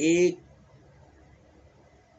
1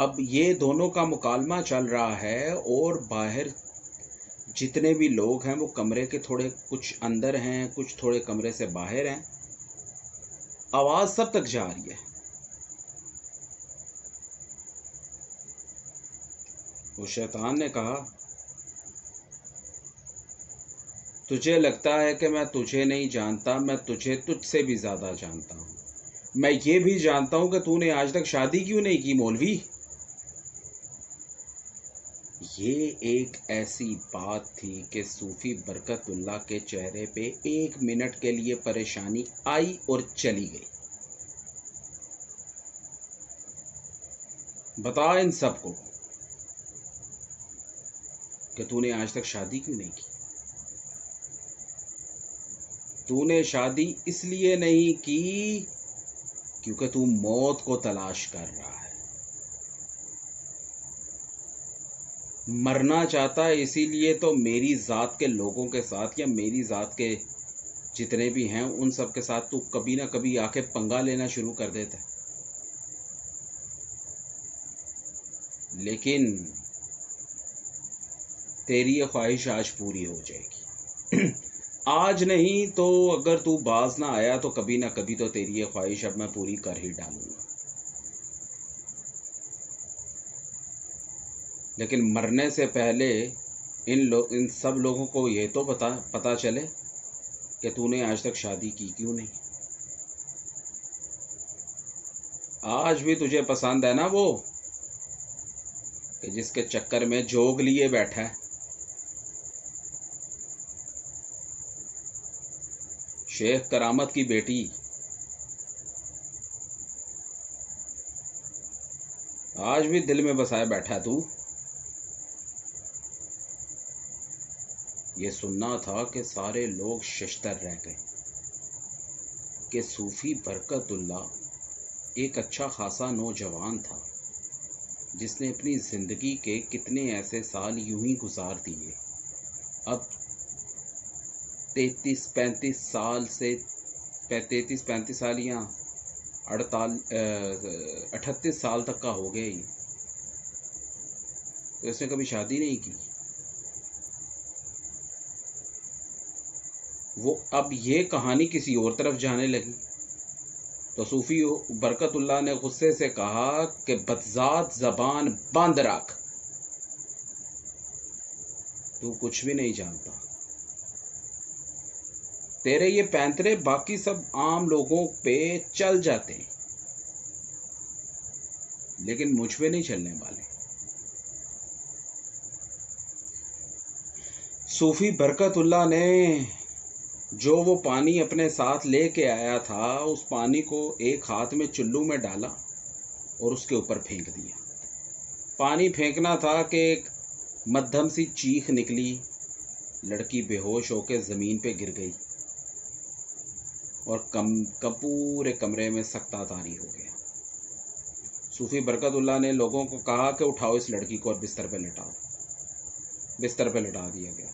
اب یہ دونوں کا مکالمہ چل رہا ہے اور باہر جتنے بھی لوگ ہیں وہ کمرے کے تھوڑے کچھ اندر ہیں، کچھ تھوڑے کمرے سے باہر ہیں، آواز سب تک جا رہی ہے۔ وہ شیطان نے کہا تجھے لگتا ہے کہ میں تجھے نہیں جانتا، میں تجھے تجھ سے بھی زیادہ جانتا ہوں۔ میں یہ بھی جانتا ہوں کہ تو نے آج تک شادی کیوں نہیں کی مولوی۔ یہ ایک ایسی بات تھی کہ صوفی برکت اللہ کے چہرے پہ 1 منٹ کے لیے پریشانی آئی اور چلی گئی۔ بتا ان سب کو کہ تو نے آج تک شادی کیوں نہیں کی۔ تو نے شادی اس لیے نہیں کی کیونکہ تو موت کو تلاش کر رہا ہے، مرنا چاہتا ہے، اسی لیے تو میری ذات کے لوگوں کے ساتھ یا میری ذات کے جتنے بھی ہیں ان سب کے ساتھ تو کبھی نہ کبھی آ کے پنگا لینا شروع کر دیتا ہے۔ لیکن تیری یہ خواہش آج پوری ہو جائے گی۔ آج نہیں تو اگر تو باز نہ آیا تو کبھی نہ کبھی تو تیری یہ خواہش اب میں پوری کر ہی ڈالوں گا۔ لیکن مرنے سے پہلے ان سب لوگوں کو یہ تو پتا چلے کہ تو نے آج تک شادی کی کیوں نہیں۔ آج بھی تجھے پسند ہے نا وہ کہ جس کے چکر میں جوگ لیے بیٹھا ہے، شیخ کرامت کی بیٹی، آج بھی دل میں بسائے بیٹھا ہے تو۔ یہ سننا تھا کہ سارے لوگ ششدر رہ گئے کہ صوفی برکت اللہ ایک اچھا خاصا نوجوان تھا جس نے اپنی زندگی کے کتنے ایسے سال یوں ہی گزار دیے، اب 33-35 سال یا 38 سال تک کا ہو گیا ہی، تو اس نے کبھی شادی نہیں کی۔ وہ اب یہ کہانی کسی اور طرف جانے لگی تو صوفی برکت اللہ نے غصے سے کہا کہ بدذات زبان بند رکھ، تو کچھ بھی نہیں جانتا، تیرے یہ پینترے باقی سب عام لوگوں پہ چل جاتے ہیں لیکن مجھ پہ نہیں چلنے والے۔ صوفی برکت اللہ نے جو وہ پانی اپنے ساتھ لے کے آیا تھا اس پانی کو ایک ہاتھ میں چلو میں ڈالا اور اس کے اوپر پھینک دیا۔ پانی پھینکنا تھا کہ ایک مدھم سی چیخ نکلی، لڑکی بے ہوش ہو کے زمین پہ گر گئی اور پورے کمرے میں سکتہ طاری ہو گیا۔ صوفی برکت اللہ نے لوگوں کو کہا کہ اٹھاؤ اس لڑکی کو اور بستر پہ لٹاؤ۔ بستر پہ لٹا دیا گیا۔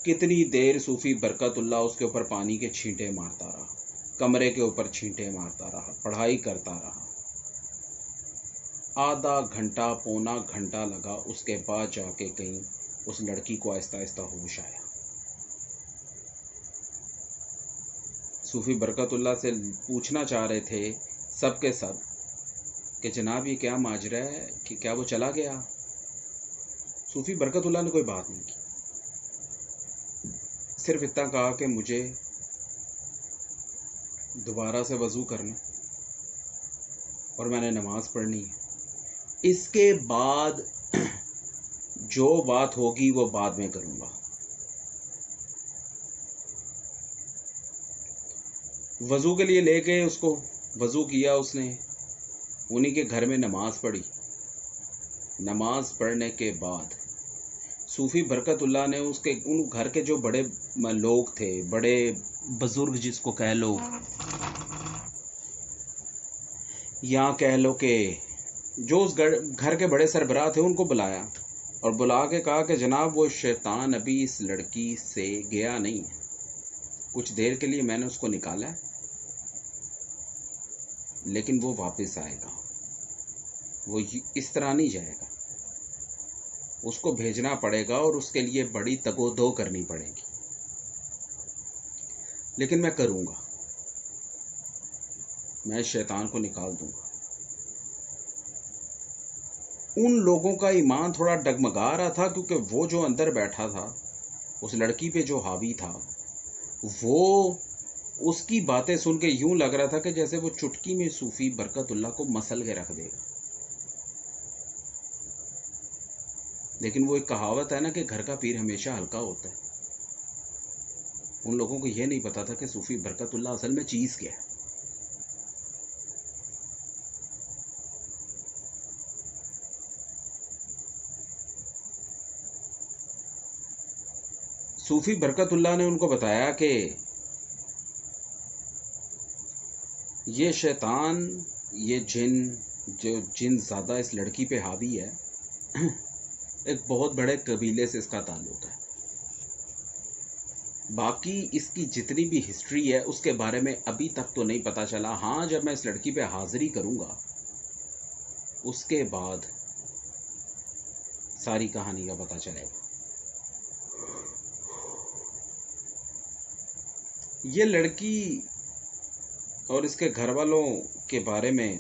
کتنی دیر صوفی برکت اللہ اس کے اوپر پانی کے چھینٹے مارتا رہا، کمرے کے اوپر چھینٹے مارتا رہا، پڑھائی کرتا رہا۔ آدھا گھنٹہ پونا گھنٹہ لگا، اس کے بعد جا کے کہیں اس لڑکی کو آہستہ آہستہ ہوش آیا۔ صوفی برکت اللہ سے پوچھنا چاہ رہے تھے سب کے سب کہ جناب یہ کیا ماجرا ہے کہ کیا وہ چلا گیا؟ صوفی برکت اللہ نے کوئی بات نہیں کی، صرف اتنا کہا کہ مجھے دوبارہ سے وضو کرنا اور میں نے نماز پڑھنی ہے، اس کے بعد جو بات ہوگی وہ بعد میں کروں گا۔ وضو کے لیے لے کے اس کو وضو کیا، اس نے انہی کے گھر میں نماز پڑھی۔ نماز پڑھنے کے بعد صوفی برکت اللہ نے ان گھر کے جو بڑے لوگ تھے، بڑے بزرگ جس کو کہہ لو، یا کہہ لو کہ جو اس گھر کے بڑے سربراہ تھے، ان کو بلایا اور بلا کے کہا کہ جناب وہ شیطان ابھی اس لڑکی سے گیا نہیں ہے، کچھ دیر کے لیے میں نے اس کو نکالا ہے لیکن وہ واپس آئے گا۔ وہ اس طرح نہیں جائے گا، اس کو بھیجنا پڑے گا اور اس کے لیے بڑی تگ و دو کرنی پڑے گی، لیکن میں کروں گا، میں شیطان کو نکال دوں گا۔ ان لوگوں کا ایمان تھوڑا ڈگمگا رہا تھا، کیونکہ وہ جو اندر بیٹھا تھا، اس لڑکی پہ جو حاوی تھا، وہ اس کی باتیں سن کے یوں لگ رہا تھا کہ جیسے وہ چٹکی میں صوفی برکت اللہ کو مسل کے رکھ دے گا۔ لیکن وہ ایک کہاوت ہے نا کہ گھر کا پیر ہمیشہ ہلکا ہوتا ہے، ان لوگوں کو یہ نہیں پتا تھا کہ صوفی برکت اللہ اصل میں چیز کیا ہے۔ صوفی برکت اللہ نے ان کو بتایا کہ یہ شیطان، یہ جن زیادہ اس لڑکی پہ حاوی ہے، ایک بہت بڑے قبیلے سے اس کا تعلق ہے۔ باقی اس کی جتنی بھی ہسٹری ہے اس کے بارے میں ابھی تک تو نہیں پتا چلا۔ ہاں، جب میں اس لڑکی پہ حاضری کروں گا اس کے بعد ساری کہانی کا پتا چلے گا۔ یہ لڑکی اور اس کے گھر والوں کے بارے میں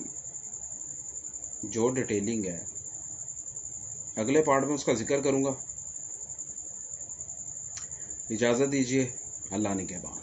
جو ڈیٹیلنگ ہے اگلے پارٹ میں اس کا ذکر کروں گا۔ اجازت دیجیے، اللہ نگہبان۔